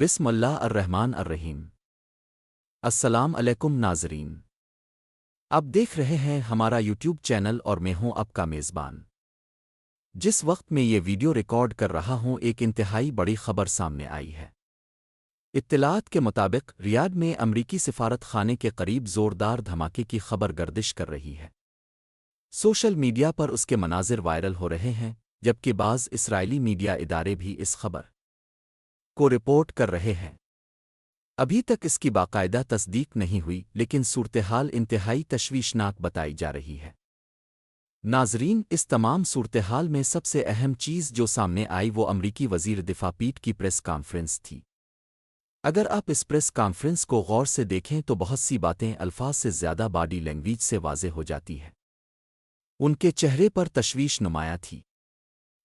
بسم اللہ الرحمن الرحیم۔ السلام علیکم ناظرین، آپ دیکھ رہے ہیں ہمارا یوٹیوب چینل اور میں ہوں آپ کا میزبان۔ جس وقت میں یہ ویڈیو ریکارڈ کر رہا ہوں ایک انتہائی بڑی خبر سامنے آئی ہے۔ اطلاعات کے مطابق ریاض میں امریکی سفارت خانے کے قریب زوردار دھماکے کی خبر گردش کر رہی ہے۔ سوشل میڈیا پر اس کے مناظر وائرل ہو رہے ہیں، جبکہ بعض اسرائیلی میڈیا ادارے بھی اس خبر کو رپورٹ کر رہے ہیں۔ ابھی تک اس کی باقاعدہ تصدیق نہیں ہوئی، لیکن صورتحال انتہائی تشویشناک بتائی جا رہی ہے۔ ناظرین، اس تمام صورتحال میں سب سے اہم چیز جو سامنے آئی وہ امریکی وزیر دفاع پیٹ کی پریس کانفرنس تھی۔ اگر آپ اس پریس کانفرنس کو غور سے دیکھیں تو بہت سی باتیں الفاظ سے زیادہ باڈی لینگویج سے واضح ہو جاتی ہے۔ ان کے چہرے پر تشویش نمایاں تھی،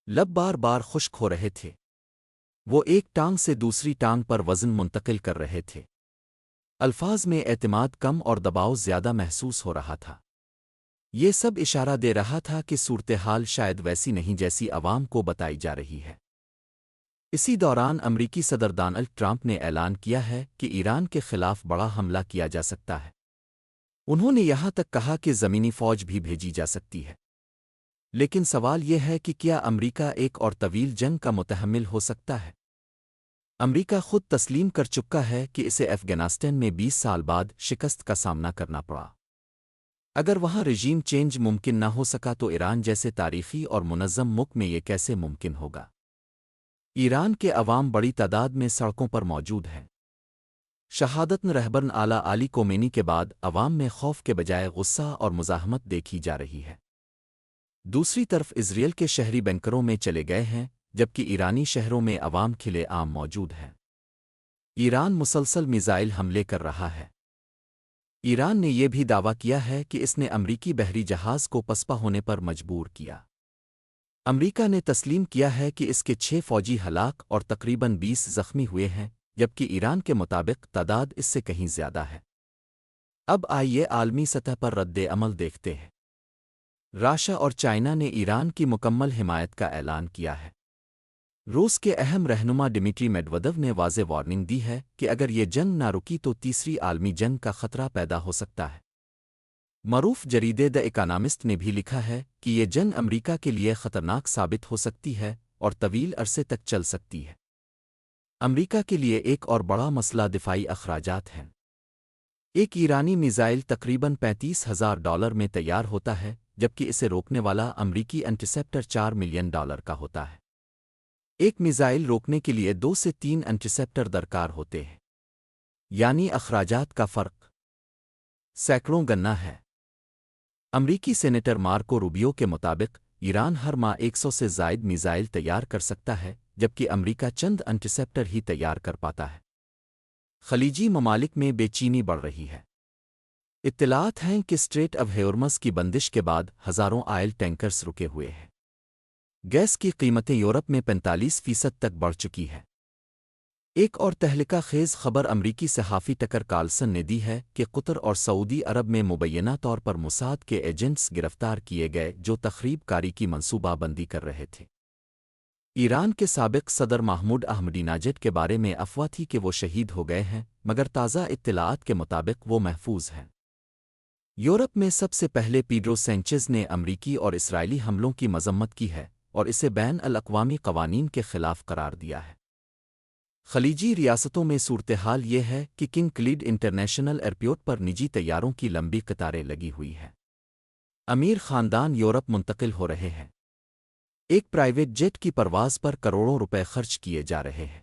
لب بار بار خشک ہو رہے تھے، وہ ایک ٹانگ سے دوسری ٹانگ پر وزن منتقل کر رہے تھے۔ الفاظ میں اعتماد کم اور دباؤ زیادہ محسوس ہو رہا تھا۔ یہ سب اشارہ دے رہا تھا کہ صورتحال شاید ویسی نہیں جیسی عوام کو بتائی جا رہی ہے۔ اسی دوران امریکی صدر ڈونلڈ ٹرمپ نے اعلان کیا ہے کہ ایران کے خلاف بڑا حملہ کیا جا سکتا ہے۔ انہوں نے یہاں تک کہا کہ زمینی فوج بھی بھیجی جا سکتی ہے۔ لیکن سوال یہ ہے کہ کیا امریکہ ایک اور طویل جنگ کا متحمل ہو سکتا ہے؟ امریکہ خود تسلیم کر چکا ہے کہ اسے افغانستان میں 20 سال بعد شکست کا سامنا کرنا پڑا۔ اگر وہاں رجیم چینج ممکن نہ ہو سکا تو ایران جیسے تاریخی اور منظم ملک میں یہ کیسے ممکن ہوگا؟ ایران کے عوام بڑی تعداد میں سڑکوں پر موجود ہیں۔ شہادت رہبر اعلیٰ علی کومینی کے بعد عوام میں خوف کے بجائے غصہ اور مزاحمت دیکھی جا رہی ہے۔ دوسری طرف اسرائیل کے شہری بنکروں میں چلے گئے ہیں، جبکہ ایرانی شہروں میں عوام کھلے عام موجود ہیں۔ ایران مسلسل میزائل حملے کر رہا ہے۔ ایران نے یہ بھی دعویٰ کیا ہے کہ اس نے امریکی بحری جہاز کو پسپا ہونے پر مجبور کیا۔ امریکہ نے تسلیم کیا ہے کہ اس کے 6 فوجی ہلاک اور تقریباً 20 زخمی ہوئے ہیں، جبکہ ایران کے مطابق تعداد اس سے کہیں زیادہ ہے۔ اب آئیے عالمی سطح پر رد عمل دیکھتے ہیں۔ راشیا اور چائنا نے ایران کی مکمل حمایت کا اعلان کیا ہے۔ روس کے اہم رہنما ڈمیٹری میڈودیو نے واضح وارننگ دی ہے کہ اگر یہ جنگ نہ رکی تو تیسری عالمی جنگ کا خطرہ پیدا ہو سکتا ہے۔ معروف جریدے دی اکانومسٹ نے بھی لکھا ہے کہ یہ جنگ امریکہ کے لیے خطرناک ثابت ہو سکتی ہے اور طویل عرصے تک چل سکتی ہے۔ امریکہ کے لیے ایک اور بڑا مسئلہ دفاعی اخراجات ہیں۔ ایک ایرانی میزائل تقریباً $35,000 میں تیار ہوتا ہے، جبکہ اسے روکنے والا امریکی انٹرسیپٹر $4 ملین کا ہوتا ہے۔ ایک میزائل روکنے کے لیے 2 سے 3 انٹرسیپٹر درکار ہوتے ہیں، یعنی اخراجات کا فرق سینکڑوں گنا ہے۔ امریکی سینیٹر مارکو روبیو کے مطابق ایران ہر ماہ 100 سے زائد میزائل تیار کر سکتا ہے، جبکہ امریکہ چند انٹرسیپٹر ہی تیار کر پاتا ہے۔ خلیجی ممالک میں بے چینی بڑھ رہی ہے۔ اطلاعات ہیں کہ اسٹریٹ آف ہارمز کی بندش کے بعد ہزاروں آئل ٹینکرز رکے ہوئے ہیں۔ گیس کی قیمتیں یورپ میں 45% تک بڑھ چکی ہے۔ ایک اور تہلکہ خیز خبر امریکی صحافی ٹکر کارلسن نے دی ہے کہ قطر اور سعودی عرب میں مبینہ طور پر موساد کے ایجنٹس گرفتار کیے گئے جو تخریب کاری کی منصوبہ بندی کر رہے تھے۔ ایران کے سابق صدر محمود احمدی ناجد کے بارے میں افواہ تھی کہ وہ شہید ہو گئے ہیں، مگر تازہ اطلاعات کے مطابق وہ محفوظ ہیں۔ یورپ میں سب سے پہلے پیڈرو سینچز نے امریکی اور اسرائیلی حملوں کی مذمت کی ہے اور اسے بین الاقوامی قوانین کے خلاف قرار دیا ہے۔ خلیجی ریاستوں میں صورتحال یہ ہے کہ کنگ خالد انٹرنیشنل ایئرپورٹ پر نجی طیاروں کی لمبی قطاریں لگی ہوئی ہیں۔ امیر خاندان یورپ منتقل ہو رہے ہیں۔ ایک پرائیویٹ جیٹ کی پرواز پر کروڑوں روپے خرچ کیے جا رہے ہیں۔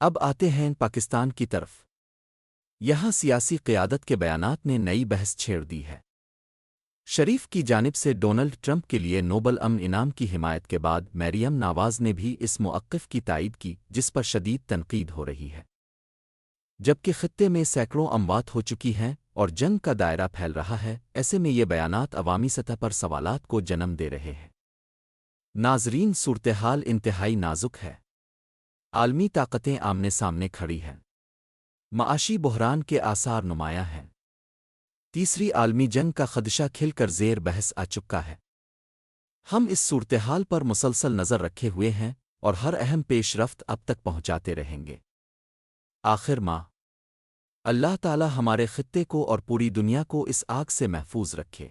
اب آتے ہیں پاکستان کی طرف۔ یہاں سیاسی قیادت کے بیانات نے نئی بحث چھیڑ دی ہے۔ شریف کی جانب سے ڈونلڈ ٹرمپ کے لیے نوبل امن انعام کی حمایت کے بعد مریم نواز نے بھی اس موقف کی تائید کی، جس پر شدید تنقید ہو رہی ہے۔ جبکہ خطے میں سینکڑوں اموات ہو چکی ہیں اور جنگ کا دائرہ پھیل رہا ہے، ایسے میں یہ بیانات عوامی سطح پر سوالات کو جنم دے رہے ہیں۔ ناظرین، صورتحال انتہائی نازک ہے۔ عالمی طاقتیں آمنے سامنے کھڑی ہیں۔ معاشی بحران کے آثار نمایاں ہیں۔ تیسری عالمی جنگ کا خدشہ کھل کر زیر بحث آ چکا ہے۔ ہم اس صورتحال پر مسلسل نظر رکھے ہوئے ہیں اور ہر اہم پیش رفت اب تک پہنچاتے رہیں گے۔ آخر ماہ اللہ تعالی ہمارے خطے کو اور پوری دنیا کو اس آگ سے محفوظ رکھے۔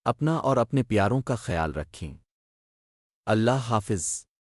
اپنا اور اپنے پیاروں کا خیال رکھیں۔ اللہ حافظ۔